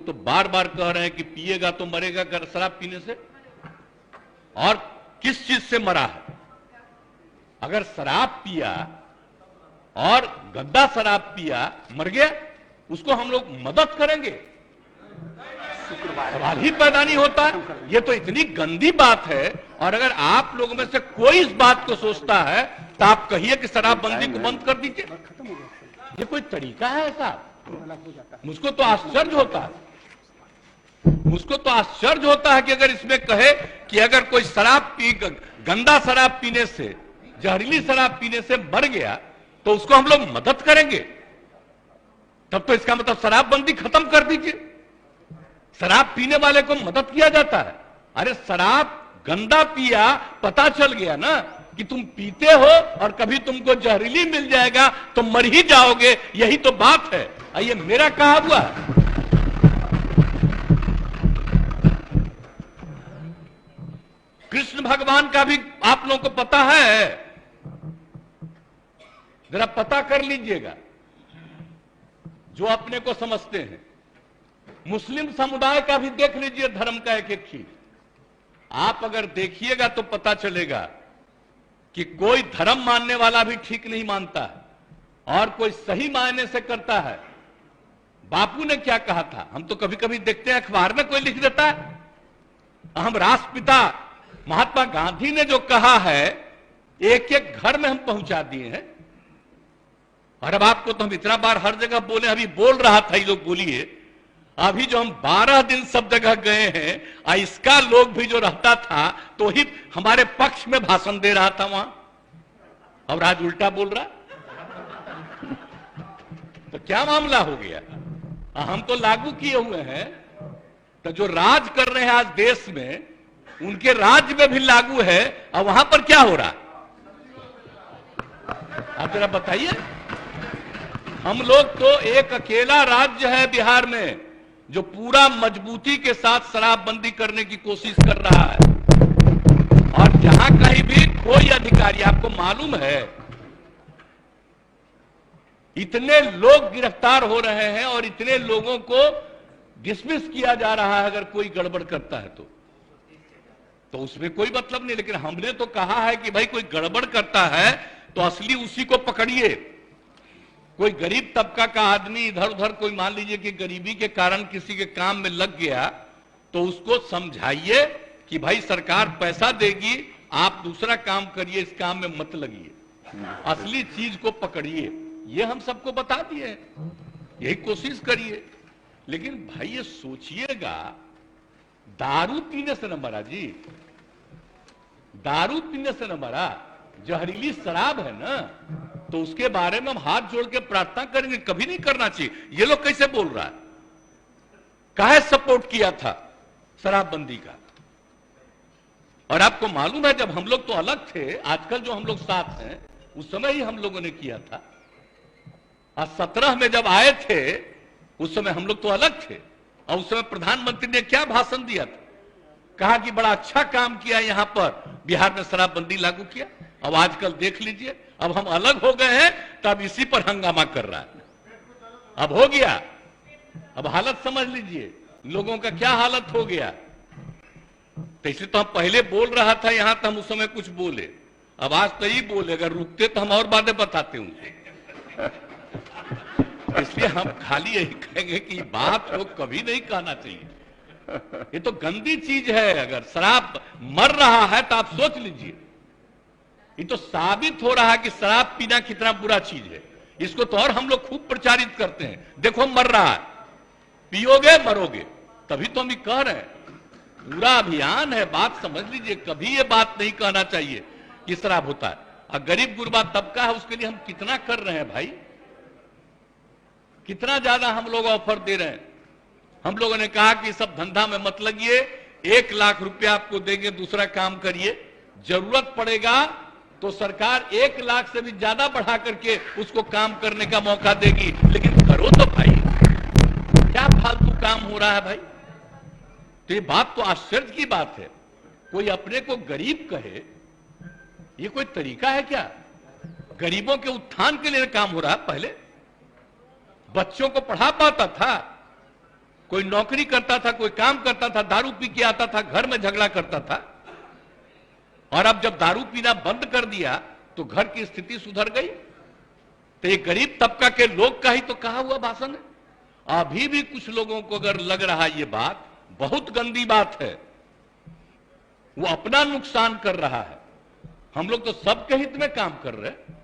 तो बार बार कह रहे हैं कि पिएगा तो मरेगा शराब पीने से। और किस चीज से मरा है? अगर शराब पिया और गंदा शराब पिया, मर गया, उसको हम लोग मदद करेंगे? सवाल ही पैदा नहीं होता। ये तो इतनी गंदी बात है। और अगर आप लोगों में से कोई इस बात को सोचता है तो आप कहिए कि शराबबंदी को बंद कर दीजिए। ये कोई तरीका है ऐसा? मुझको तो आश्चर्य होता है, मुझको तो आश्चर्य होता है कि अगर इसमें कहे कि अगर कोई गंदा शराब पीने से, जहरीली शराब पीने से मर गया तो उसको हम लोग मदद करेंगे। तब तो इसका मतलब शराबबंदी खत्म कर दीजिए। शराब पीने वाले को मदद किया जाता है। अरे शराब गंदा पिया, पता चल गया ना कि तुम पीते हो और कभी तुमको जहरीली मिल जाएगा तो मर ही जाओगे, यही तो बात है। ये मेरा कहा हुआ है। कृष्ण भगवान का भी आप लोगों को पता है, जरा पता कर लीजिएगा जो अपने को समझते हैं। मुस्लिम समुदाय का भी देख लीजिए, धर्म का एक एक चीज आप अगर देखिएगा तो पता चलेगा कि कोई धर्म मानने वाला भी ठीक नहीं मानता है और कोई सही मायने से करता है। बापू ने क्या कहा था, हम तो कभी कभी देखते हैं अखबार में कोई लिख देता है। हम राष्ट्रपिता महात्मा गांधी ने जो कहा है एक एक घर में हम पहुंचा दिए हैं। और अब आपको तो हम इतना बार हर जगह बोले, अभी बोल रहा था ये लोग, बोलिए अभी जो हम 12 दिन सब जगह गए हैं, इसका लोग भी जो रहता था तो ही हमारे पक्ष में भाषण दे रहा था वहां, और आज उल्टा बोल रहा। तो क्या मामला हो गया? हम तो लागू किए हुए हैं, तो जो राज कर रहे हैं आज देश में उनके राज्य में भी लागू है, और वहां पर क्या हो रहा? आप जरा बताइए। हम लोग तो एक अकेला राज्य है बिहार में जो पूरा मजबूती के साथ शराबबंदी करने की कोशिश कर रहा है। और जहां कहीं भी कोई अधिकारी, आपको मालूम है इतने लोग गिरफ्तार हो रहे हैं और इतने लोगों को डिसमिस किया जा रहा है अगर कोई गड़बड़ करता है तो उसमें कोई मतलब नहीं। लेकिन हमने तो कहा है कि भाई कोई गड़बड़ करता है तो असली उसी को पकड़िए। कोई गरीब तबका का आदमी इधर उधर, कोई मान लीजिए कि गरीबी के कारण किसी के काम में लग गया, तो उसको समझाइए कि भाई सरकार पैसा देगी, आप दूसरा काम करिए, इस काम में मत लगिए, असली चीज को पकड़िए। ये हम सबको बता दिए, यही कोशिश करिए। लेकिन भाई ये सोचिएगा, दारू पीने से न मरा जी, दारू पीने से न मरा, जहरीली शराब है ना, तो उसके बारे में हम हाथ जोड़ के प्रार्थना करेंगे। कभी नहीं करना चाहिए। ये लोग कैसे बोल रहा है? काहे सपोर्ट किया था शराबबंदी का? और आपको मालूम है जब हम लोग तो अलग थे, आजकल जो हम लोग साथ हैं, उस समय ही हम लोगों ने किया था। आज 17 में जब आए थे उस समय हम लोग तो अलग थे, और उस समय प्रधानमंत्री ने क्या भाषण दिया था? कहा कि बड़ा अच्छा काम किया, यहां पर बिहार में शराबबंदी लागू किया। अब आजकल देख लीजिए, अब हम अलग हो गए हैं तब इसी पर हंगामा कर रहा है। अब हो गया, अब हालत समझ लीजिए लोगों का क्या हालत हो गया। तो इसलिए तो हम पहले बोल रहा था यहां, तो हम उस समय कुछ बोले, अब आज तो ही बोले, अगर रुकते तो हम और बातें बताते उनसे। इसलिए हम खाली यही कहेंगे कि बात को कभी नहीं कहना चाहिए। ये तो गंदी चीज है। अगर शराब मर रहा है तो आप सोच लीजिए, ये तो साबित हो रहा है कि शराब पीना कितना बुरा चीज है। इसको तो और हम लोग खूब प्रचारित करते हैं, देखो मर रहा है, पियोगे मरोगे। तभी तो हम ये कह रहे हैं, पूरा अभियान है। बात समझ लीजिए, कभी ये बात नहीं कहना चाहिए कि शराब होता है। और गरीब गुरबा तबका है, उसके लिए हम कितना कर रहे हैं भाई, कितना ज्यादा हम लोग ऑफर दे रहे हैं। हम लोगों ने कहा कि सब धंधा में मत लगिए, 1 लाख रुपया आपको देंगे, दूसरा काम करिए, जरूरत पड़ेगा तो सरकार 1 लाख से भी ज्यादा बढ़ा करके उसको काम करने का मौका देगी। लेकिन करो तो भाई, क्या फालतू काम हो रहा है भाई। तो ये बात तो आश्चर्य की बात है, कोई अपने को गरीब कहे, ये कोई तरीका है क्या? गरीबों के उत्थान के लिए काम हो रहा है। पहले बच्चों को पढ़ा पाता था, कोई नौकरी करता था, कोई काम करता था, दारू पी के आता था, घर में झगड़ा करता था। और अब जब दारू पीना बंद कर दिया तो घर की स्थिति सुधर गई। तो ये गरीब तबका के लोग का ही तो कहा हुआ भाषण है। अभी भी कुछ लोगों को अगर लग रहा ये बात बहुत गंदी बात है, वो अपना नुकसान कर रहा है। हम लोग तो सबके हित में काम कर रहे हैं।